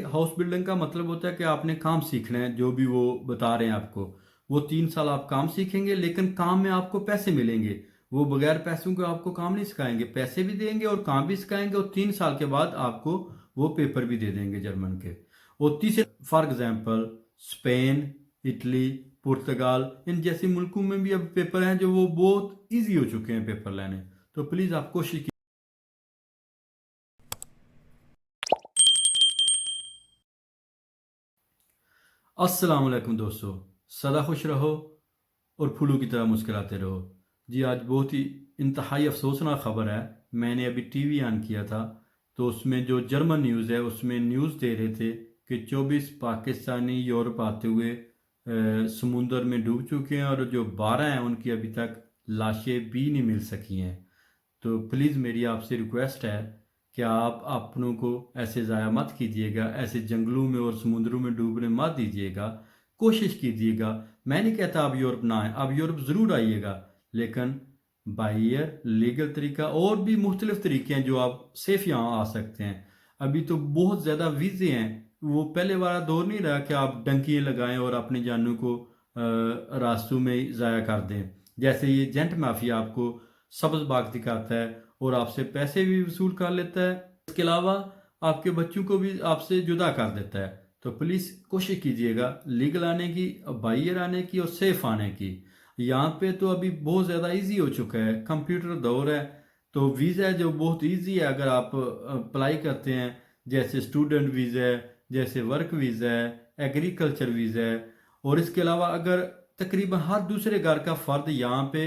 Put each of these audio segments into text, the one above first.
House building का मतलब होता है कि आपने काम सीखना है, जो भी वो बता रहे हैं आपको। वो 3 साल आप काम सीखेंगे, लेकिन काम में आपको पैसे मिलेंगे। वो बगैर पैसों के आपको काम नहीं सिखाएंगे, पैसे भी देंगे और काम भी सिखाएंगे, और 3 साल के बाद आपको वो पेपर भी दे देंगे जर्मन के। और तीसरे, फॉर एग्जाम्पल, स्पेन, इटली, पुर्तगाल, इन जैसे मुल्कों में भी अब पेपर हैं जो वो बहुत ईजी हो चुके हैं पेपर लेने। तो प्लीज़ आप कोशिश। अस्सलाम वालेकुम दोस्तों, सदा खुश रहो और फूलों की तरह मुस्कुराते रहो। जी, आज बहुत ही इंतहाई अफसोसनाक ख़बर है। मैंने अभी टीवी ऑन किया था, तो उसमें जो जर्मन न्यूज़ है उसमें न्यूज़ दे रहे थे कि 24 पाकिस्तानी यूरोप आते हुए समुंदर में डूब चुके हैं, और जो 12 हैं उनकी अभी तक लाशें भी नहीं मिल सकी हैं। तो प्लीज़ मेरी आपसे रिक्वेस्ट है कि आप अपनों को ऐसे ज़ाया मत कीजिएगा, ऐसे जंगलों में और समुद्रों में डूबने मत दीजिएगा। कोशिश कीजिएगा। मैं नहीं कहता आप यूरोप ना आएँ, आप यूरोप ज़रूर आइएगा, लेकिन बाई एयर लीगल तरीका, और भी मुख्तलिफ तरीके हैं जो आप सेफ यहाँ आ सकते हैं। अभी तो बहुत ज़्यादा वीज़े हैं, वो पहले वाला दौर नहीं रहा कि आप डंकियाँ लगाएं और अपनी जानों को रास्तों में ज़ाया कर दें। जैसे ये जेंट माफिया आपको सब्ज बाग दिखाता है और आपसे पैसे भी वसूल कर लेता है, इसके अलावा आपके बच्चों को भी आपसे जुदा कर देता है। तो प्लीज़ कोशिश कीजिएगा लीगल आने की, बाई ईयर आने की और सेफ आने की। यहाँ पे तो अभी बहुत ज़्यादा इजी हो चुका है, कंप्यूटर दौर है, तो वीज़ा है जो बहुत इजी है अगर आप अप्लाई करते हैं। जैसे स्टूडेंट वीज़ा है, जैसे वर्क वीज़ा है, एग्रीकल्चर वीज़ा है। और इसके अलावा अगर तकरीबन हर दूसरे घर का फ़र्द यहाँ पे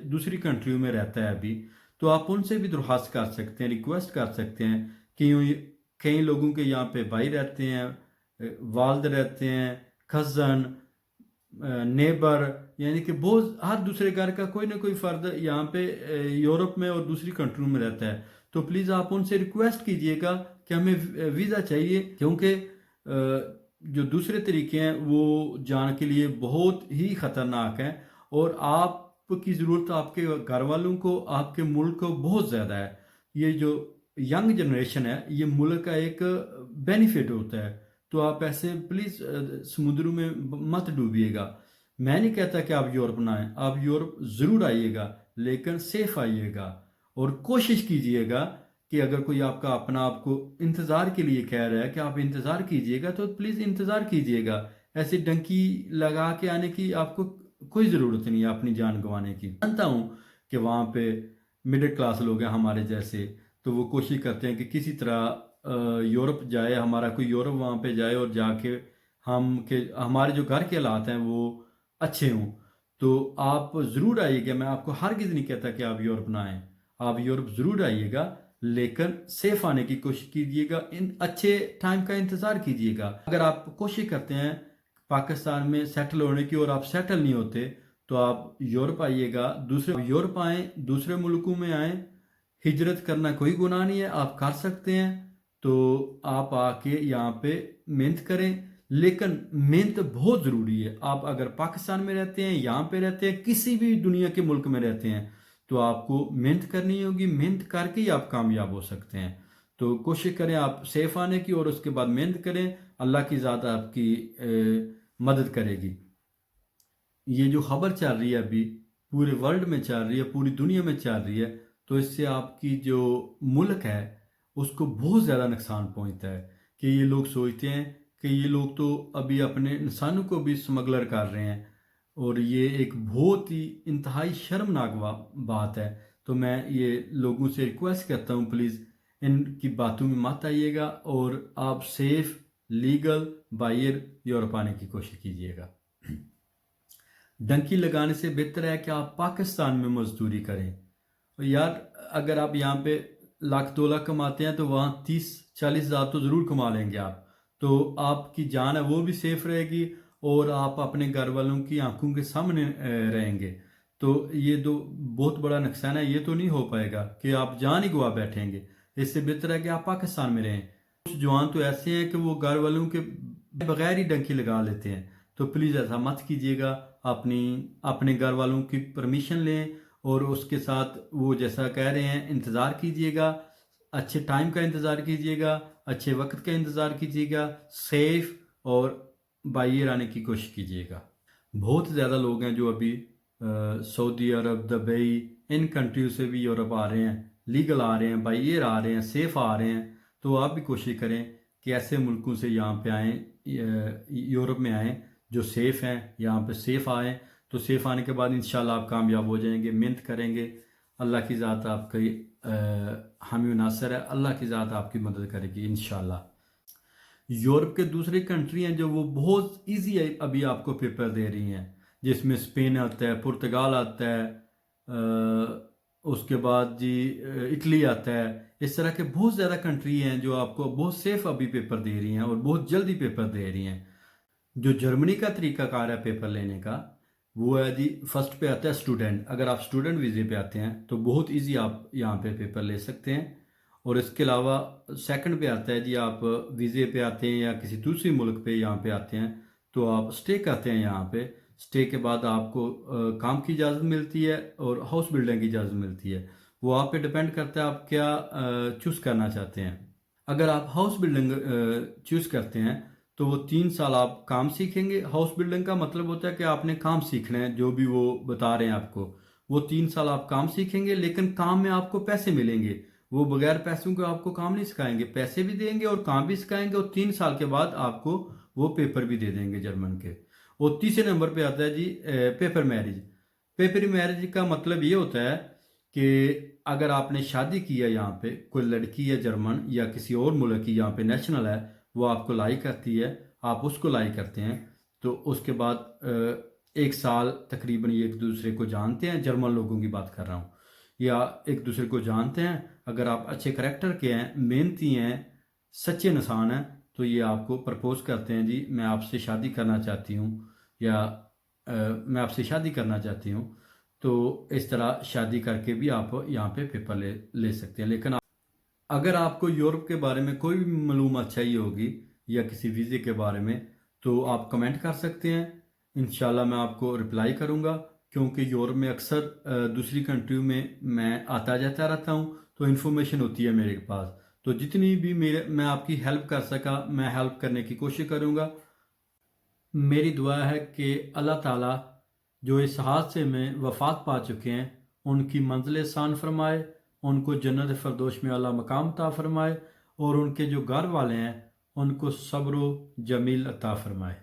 दूसरी कंट्रियों में रहता है अभी, तो आप उनसे भी दरख्वास्त कर सकते हैं, रिक्वेस्ट कर सकते हैं कि कई लोगों के यहाँ पे भाई रहते हैं, वाल्द रहते हैं, कज़न, नेबर, यानी कि बहुत हर दूसरे घर का कोई ना कोई फ़र्द यहाँ पे यूरोप में और दूसरी कंट्रियों में रहता है। तो प्लीज़ आप उनसे रिक्वेस्ट कीजिएगा कि हमें वीज़ा चाहिए, क्योंकि जो दूसरे तरीके हैं वो जान के लिए बहुत ही ख़तरनाक हैं, और आपकी ज़रूरत आपके घर वालों को, आपके मुल्क को बहुत ज़्यादा है। ये जो यंग जनरेशन है, ये मुल्क का एक बेनिफिट होता है। तो आप ऐसे प्लीज़ समुद्रों में मत डूबिएगा। मैं नहीं कहता कि आप यूरोप ना आएँ, आप यूरोप ज़रूर आइएगा, लेकिन सेफ आइएगा। और कोशिश कीजिएगा कि अगर कोई आपका अपना आपको इंतज़ार के लिए कह रहा है कि आप इंतज़ार कीजिएगा, तो प्लीज़ इंतज़ार कीजिएगा। ऐसे डंकी लगा के आने की आपको कोई ज़रूरत नहीं है अपनी जान गंवाने की। जानता हूँ कि वहाँ पे मिडिल क्लास लोग हैं हमारे जैसे, तो वो कोशिश करते हैं कि किसी तरह यूरोप जाए, हमारा कोई यूरोप वहाँ पे जाए और जाके हमारे जो घर के हालात हैं वो अच्छे हों। तो आप ज़रूर आइएगा, मैं आपको हरगिज़ नहीं कहता कि आप यूरोप ना आएँ, आप यूरोप ज़रूर आइएगा, लेकिन सेफ आने की कोशिश कीजिएगा, इन अच्छे टाइम का इंतज़ार कीजिएगा। अगर आप कोशिश करते हैं पाकिस्तान में सेटल होने की और आप सेटल नहीं होते, तो आप यूरोप आइएगा, दूसरे यूरोप आएँ, दूसरे मुल्कों में आएँ। हिजरत करना कोई गुनाह नहीं है, आप कर सकते हैं। तो आप आके यहाँ पे मेहनत करें, लेकिन मेहनत बहुत ज़रूरी है। आप अगर पाकिस्तान में रहते हैं, यहाँ पे रहते हैं, किसी भी दुनिया के मुल्क में रहते हैं, तो आपको मेहनत करनी होगी, मेहनत करके ही आप कामयाब हो सकते हैं। तो कोशिश करें आप सेफ आने की, और उसके बाद मेहनत करें, अल्लाह की ज़ात आपकी मदद करेगी। ये जो खबर चल रही है अभी, पूरे वर्ल्ड में चल रही है, पूरी दुनिया में चल रही है, तो इससे आपकी जो मुल्क है उसको बहुत ज़्यादा नुकसान पहुंचता है। कि ये लोग सोचते हैं कि ये लोग तो अभी अपने इंसानों को भी स्मगलर कर रहे हैं, और ये एक बहुत ही इंतहाई शर्मनाक बात है। तो मैं ये लोगों से रिक्वेस्ट करता हूँ, प्लीज़ इनकी बातों में मत आइएगा, और आप सेफ लीगल बाहर यूरोप आने की कोशिश कीजिएगा। डंकी लगाने से बेहतर है कि आप पाकिस्तान में मजदूरी करें। और यार, अगर आप यहाँ पे 1 लाख 2 लाख कमाते हैं, तो वहाँ 30-40 हज़ार तो ज़रूर कमा लेंगे आप। तो आपकी जान है वो भी सेफ रहेगी, और आप अपने घर वालों की आंखों के सामने रहेंगे। तो ये तो बहुत बड़ा नुकसान है, ये तो नहीं हो पाएगा कि आप जान ही गवा बैठेंगे। इससे बेहतर है कि आप पाकिस्तान में रहें। कुछ जवान तो ऐसे हैं कि वो घर वालों के बगैर ही डंकी लगा लेते हैं। तो प्लीज़ ऐसा मत कीजिएगा। अपनी अपने घर वालों की परमिशन लें, और उसके साथ वो जैसा कह रहे हैं इंतज़ार कीजिएगा। اچھے ٹائم کا انتظار کیجیے گا، اچھے وقت کا انتظار کیجیے گا، سیف اور بائی ایئر آنے کی کوشش کیجیے گا۔ بہت زیادہ لوگ ہیں جو ابھی سعودی عرب، دبئی، ان کنٹریوں سے بھی یورپ آ رہے ہیں، لیگل آ رہے ہیں، بائی ایئر آ رہے ہیں، سیف آ رہے ہیں۔ تو آپ بھی کوشش کریں کہ ایسے ملکوں سے یہاں پہ آئیں، یورپ میں آئیں جو سیف ہیں، یہاں پہ سیف آئیں۔ تو سیف آنے کے بعد انشاءاللہ آپ کامیاب ہو جائیں گے، محنت کریں گے، اللہ کی ذات آپ کی حامی و ناصر ہے، اللہ کی ذات آپ کی مدد کرے گی انشاءاللہ۔ یورپ کے دوسری کنٹری ہیں جو وہ بہت ایزی ہے ابھی آپ کو پیپر دے رہی ہیں، جس میں اسپین آتا ہے، پرتگال آتا ہے، اس کے بعد جی اٹلی آتا ہے۔ اس طرح کے بہت زیادہ کنٹری ہیں جو آپ کو بہت سیف ابھی پیپر دے رہی ہیں اور بہت جلدی پیپر دے رہی ہیں۔ جو جرمنی کا طریقہ کار ہے پیپر لینے کا، وہ ہے جی فرسٹ پہ آتا ہے اسٹوڈنٹ۔ اگر آپ اسٹوڈنٹ ویزے پہ آتے ہیں تو بہت ایزی آپ یہاں پہ پیپر لے سکتے ہیں۔ اور اس کے علاوہ سیکنڈ پہ آتا ہے جی آپ ویزے پہ آتے ہیں یا کسی دوسری ملک پہ یہاں پہ آتے ہیں تو آپ اسٹے کرتے ہیں یہاں پہ۔ اسٹے کے بعد آپ کو کام کی اجازت ملتی ہے اور ہاؤس بلڈنگ کی اجازت ملتی ہے۔ وہ آپ پہ ڈپینڈ کرتا ہے آپ کیا چوز کرنا چاہتے ہیں۔ اگر آپ ہاؤس بلڈنگ چوز کرتے ہیں تو وہ 3 سال آپ کام سیکھیں گے۔ ہاؤس بلڈنگ کا مطلب ہوتا ہے کہ آپ نے کام سیکھنا ہے، جو بھی وہ بتا رہے ہیں آپ کو۔ وہ 3 سال آپ کام سیکھیں گے، لیکن کام میں آپ کو پیسے ملیں گے۔ وہ بغیر پیسوں کے آپ کو کام نہیں سکھائیں گے، پیسے بھی دیں گے اور کام بھی سکھائیں گے، اور 3 سال کے بعد آپ کو وہ پیپر بھی دے دیں گے جرمن کے۔ اور تیسرے نمبر پہ آتا ہے جی پیپر میرج۔ پیپر میرج کا مطلب یہ ہوتا ہے کہ اگر آپ نے شادی کی ہے یہاں پہ، کوئی لڑکی ہے جرمن یا کسی اور ملک کی یہاں پہ نیشنل ہے، وہ آپ کو لائی کرتی ہے، آپ اس کو لائی کرتے ہیں، تو اس کے بعد 1 سال تقریباً ایک دوسرے کو جانتے ہیں۔ جرمن لوگوں کی بات کر رہا ہوں، یا ایک دوسرے کو جانتے ہیں۔ اگر آپ اچھے کریکٹر کے ہیں، محنتی ہیں، سچے انسان ہیں، تو یہ آپ کو پرپوز کرتے ہیں جی میں آپ سے شادی کرنا چاہتی ہوں، یا میں آپ سے شادی کرنا چاہتی ہوں۔ تو اس طرح شادی کر کے بھی آپ یہاں پہ پیپر لے سکتے ہیں۔ لیکن اگر آپ کو یورپ کے بارے میں کوئی بھی معلومات چاہیے ہوگی یا کسی ویزے کے بارے میں، تو آپ کمنٹ کر سکتے ہیں، انشاءاللہ میں آپ کو رپلائی کروں گا، کیونکہ یورپ میں اکثر دوسری کنٹریوں میں آتا جاتا رہتا ہوں، تو انفارمیشن ہوتی ہے میرے پاس۔ تو جتنی بھی میں آپ کی ہیلپ کر سکا میں ہیلپ کرنے کی کوشش کروں گا۔ میری دعا ہے کہ اللہ تعالیٰ جو اس حادثے میں وفات پا چکے ہیں ان کی منزل آسان فرمائے، ان کو جنت فردوس میں اعلیٰ مقام عطا فرمائے، اور ان کے جو گھر والے ہیں ان کو صبر و جمیل عطا فرمائے۔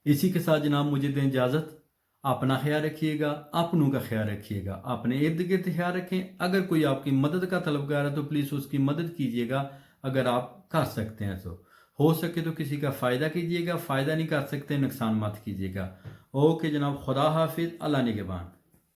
اسی کے ساتھ جناب مجھے دیں اجازت۔ اپنا خیال رکھیے گا، اپنوں کا خیال رکھیے گا، اپنے ارد گرد خیال رکھیں۔ اگر کوئی آپ کی مدد کا طلبگار ہے تو پلیز اس کی مدد کیجیے گا، اگر آپ کر سکتے ہیں تو۔ ہو سکے تو کسی کا فائدہ کیجیے گا، فائدہ نہیں کر سکتے نقصان مت کیجیے گا۔ اوکے جناب، خدا حافظ، اللہ نگہبان۔